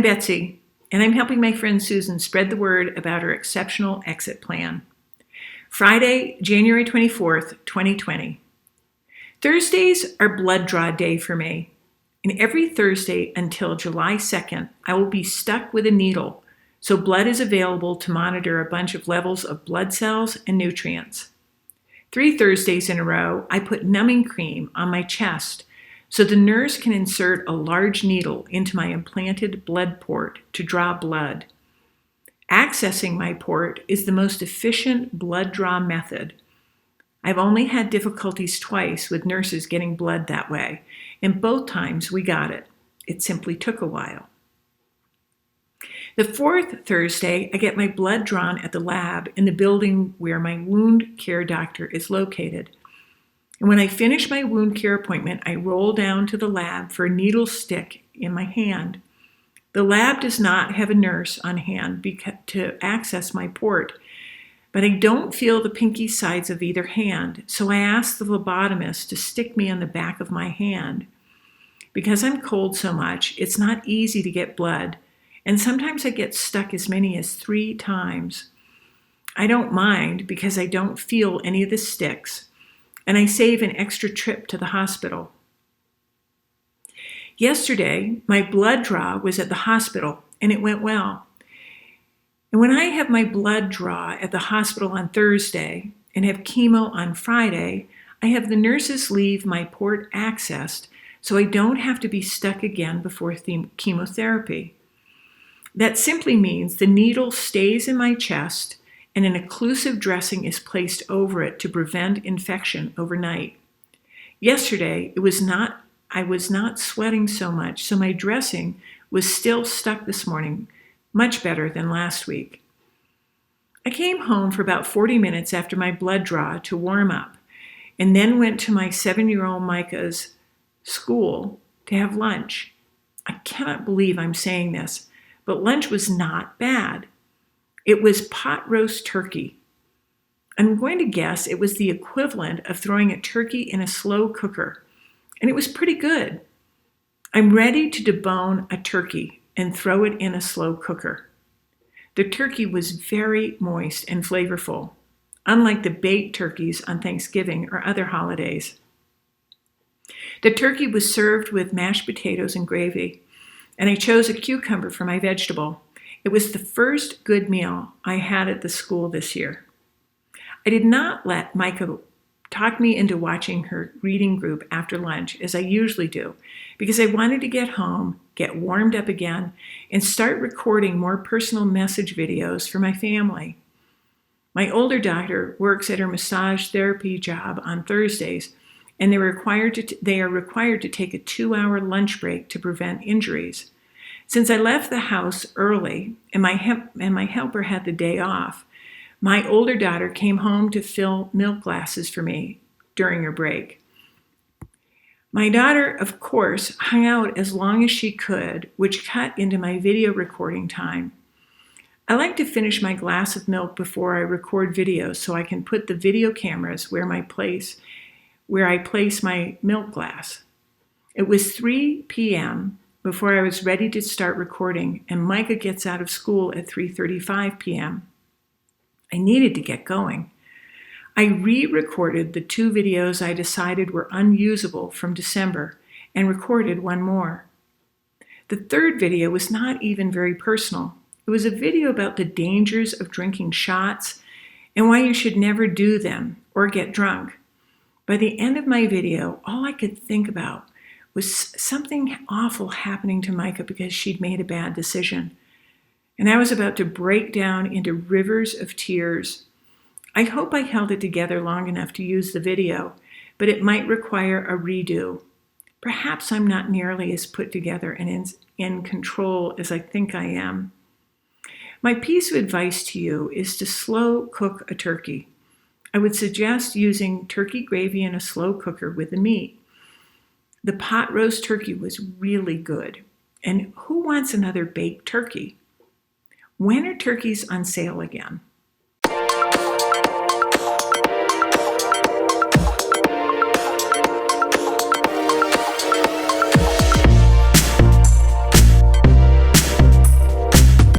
I'm Betsy, and I'm helping my friend Susan spread the word about her exceptional exit plan. Friday, January 24th, 2020. Thursdays are blood draw day for me, and every Thursday until July 2nd, I will be stuck with a needle, so blood is available to monitor a bunch of levels of blood cells and nutrients. 3 Thursdays in a row, I put numbing cream on my chest so the nurse can insert a large needle into my implanted blood port to draw blood. Accessing my port is the most efficient blood draw method. I've only had difficulties twice with nurses getting blood that way, and both times we got it. It simply took a while. The 4th Thursday, I get my blood drawn at the lab in the building where my wound care doctor is located. And when I finish my wound care appointment, I roll down to the lab for a needle stick in my hand. The lab does not have a nurse on hand to access my port, but I don't feel the pinky sides of either hand, so I ask the phlebotomist to stick me on the back of my hand. Because I'm cold so much, it's not easy to get blood, and sometimes I get stuck as many as 3 times. I don't mind because I don't feel any of the sticks, and I save an extra trip to the hospital. Yesterday, my blood draw was at the hospital, and it went well. And when I have my blood draw at the hospital on Thursday and have chemo on Friday, I have the nurses leave my port accessed so I don't have to be stuck again before chemotherapy. That simply means the needle stays in my chest and an occlusive dressing is placed over it to prevent infection overnight. Yesterday, I was not sweating so much, so my dressing was still stuck this morning, much better than last week. I came home for about 40 minutes after my blood draw to warm up, and then went to my 7-year-old Mika's school to have lunch. I cannot believe I'm saying this, but lunch was not bad. It was pot roast turkey. I'm going to guess it was the equivalent of throwing a turkey in a slow cooker, and it was pretty good. I'm ready to debone a turkey and throw it in a slow cooker. The turkey was very moist and flavorful, unlike the baked turkeys on Thanksgiving or other holidays. The turkey was served with mashed potatoes and gravy, and I chose a cucumber for my vegetable. It was the first good meal I had at the school this year. I did not let Mika talk me into watching her reading group after lunch, as I usually do, because I wanted to get home, get warmed up again, and start recording more personal message videos for my family. My older daughter works at her massage therapy job on Thursdays, and they are required to take a 2-hour lunch break to prevent injuries. Since I left the house early and my helper had the day off, my older daughter came home to fill milk glasses for me during her break. My daughter, of course, hung out as long as she could, which cut into my video recording time. I like to finish my glass of milk before I record videos so I can put the video cameras where I place my milk glass. It was 3 p.m. before I was ready to start recording, and Mika gets out of school at 3:35 p.m. I needed to get going. I re-recorded the 2 videos I decided were unusable from December and recorded one more. The 3rd video was not even very personal. It was a video about the dangers of drinking shots and why you should never do them or get drunk. By the end of my video, all I could think about was something awful happening to Mika because she'd made a bad decision. And I was about to break down into rivers of tears. I hope I held it together long enough to use the video, but it might require a redo. Perhaps I'm not nearly as put together and in control as I think I am. My piece of advice to you is to slow cook a turkey. I would suggest using turkey gravy in a slow cooker with the meat. The pot roast turkey was really good. And who wants another baked turkey? When are turkeys on sale again?